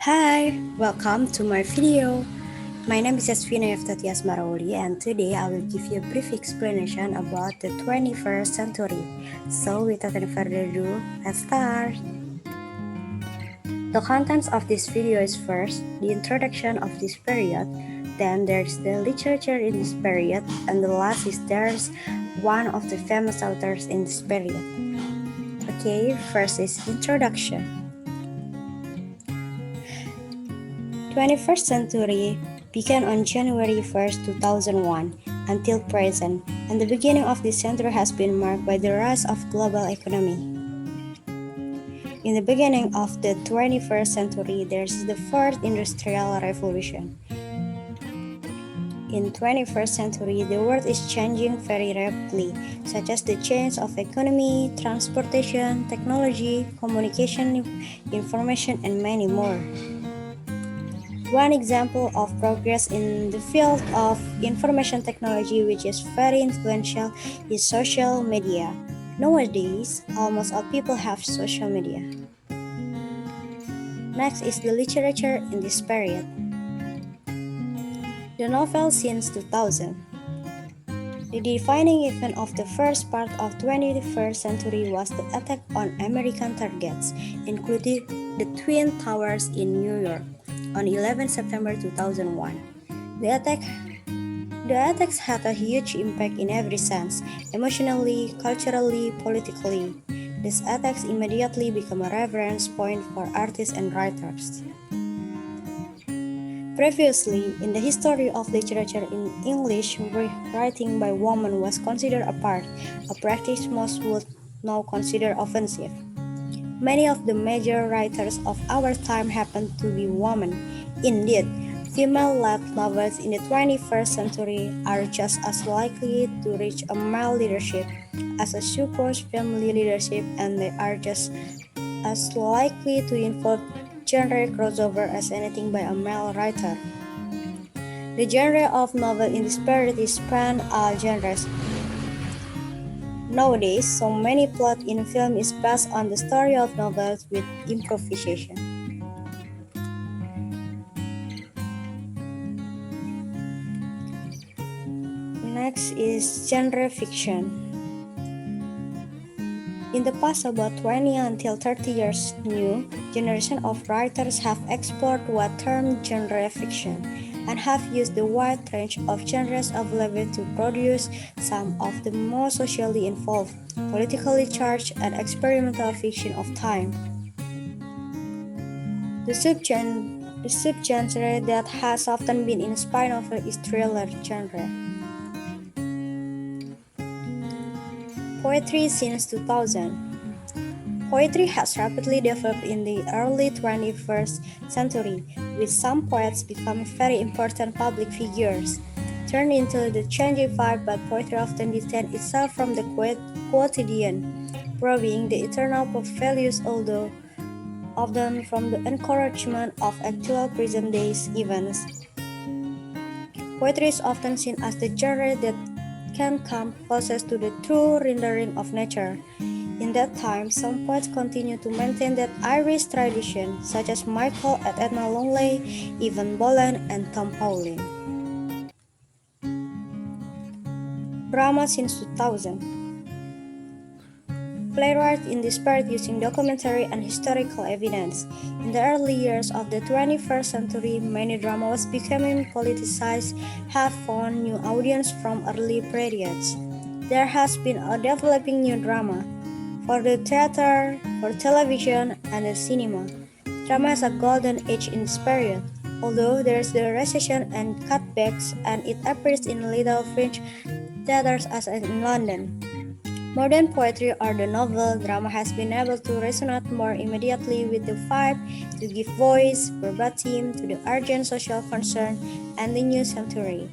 Hi, welcome to my video. My name is Yasviena of Tyasmara, and today I will give you a brief explanation about the 21st century. So without any further ado, let's start. The contents of this video is first, the introduction of this period, then there's the literature in this period, and the last is there's one of the famous authors in this period. Okay, first is introduction. 21st century began on January 1st, 2001 until present, and the beginning of this century has been marked by the rise of global economy. In the beginning of the 21st century, there is the fourth industrial revolution. In 21st century, the world is changing very rapidly, such as the change of economy, transportation, technology, communication, information, and many more. One example of progress in the field of information technology which is very influential is social media. Nowadays, almost all people have social media. Next is the literature in this period. The novel since 2000. The defining event of the first part of 21st century was the attack on American targets, including the Twin Towers in New York on 11 September 2001. The attacks had a huge impact in every sense, emotionally, culturally, politically. These attacks immediately became a reference point for artists and writers. Previously, in the history of literature in English, writing by women was considered apart, a practice most would now consider offensive. Many of the major writers of our time happened to be women. Indeed, female-led novels in the 21st century are just as likely to reach a male leadership as a supposed family leadership, and they are just as likely to involve genre crossover as anything by a male writer. The genre of novel in this period is span all genres. Nowadays, so many plot in film is based on the story of novels with improvisation. Next is genre fiction. In the past about 20 until 30 years, new generation of writers have explored what termed genre fiction and have used the wide range of genres available to produce some of the most socially involved, politically charged, and experimental fiction of time. The subgenre that has often been in spy novel is thriller genre. Poetry since 2000. Poetry has rapidly developed in the early 21st century, with some poets becoming very important public figures. Turned into the changing vibe, but poetry often distance itself from the quotidian, probing the eternal values, although often from the encouragement of actual present-day events. Poetry is often seen as the genre that can come closest to the true rendering of nature. In that time, some poets continue to maintain that Irish tradition, such as Michael and Edna Longley, Evan Boland, and Tom Pauling. Drama since 2000. Playwright in this period using documentary and historical evidence. In the early years of the 21st century, many drama was becoming politicized, have found new audience from early periods. There has been a developing new drama for the theater, for television, and the cinema. Drama has a golden age in this period, although there is the recession and cutbacks, and it appears in little French theaters as in London. Modern poetry or the novel drama has been able to resonate more immediately with the vibe, to give voice verbatim to the urgent social concern and the new century.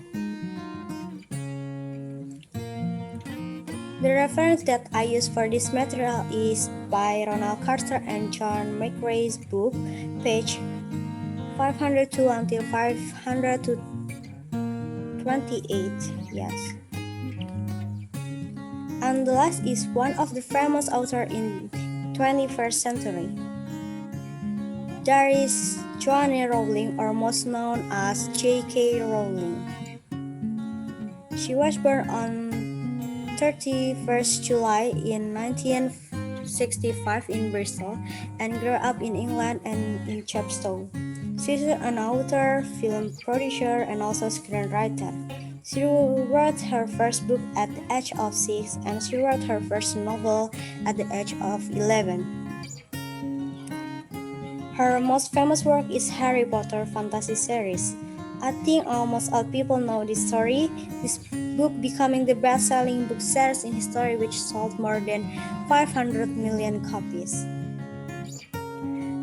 The reference that I use for this material is by Ronald Carter and John McRae's book, page 502 until 528. Yes. And the last is one of the famous authors in 21st century. There is Joanne Rowling, or most known as J.K. Rowling. She was born on 31st July in 1965 in Bristol and grew up in England and in Chepstow. She's an author, film producer, and also screenwriter. She wrote her first book at the age of 6 and she wrote her first novel at the age of 11. Her most famous work is Harry Potter fantasy series. I think almost all people know this story. This book becoming the best-selling book series in history, which sold more than 500 million copies.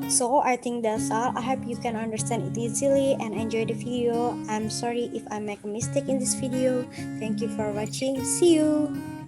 So I think that's all. I hope you can understand it easily and enjoy the video. I'm sorry if I make a mistake in this video. Thank you for watching. See you!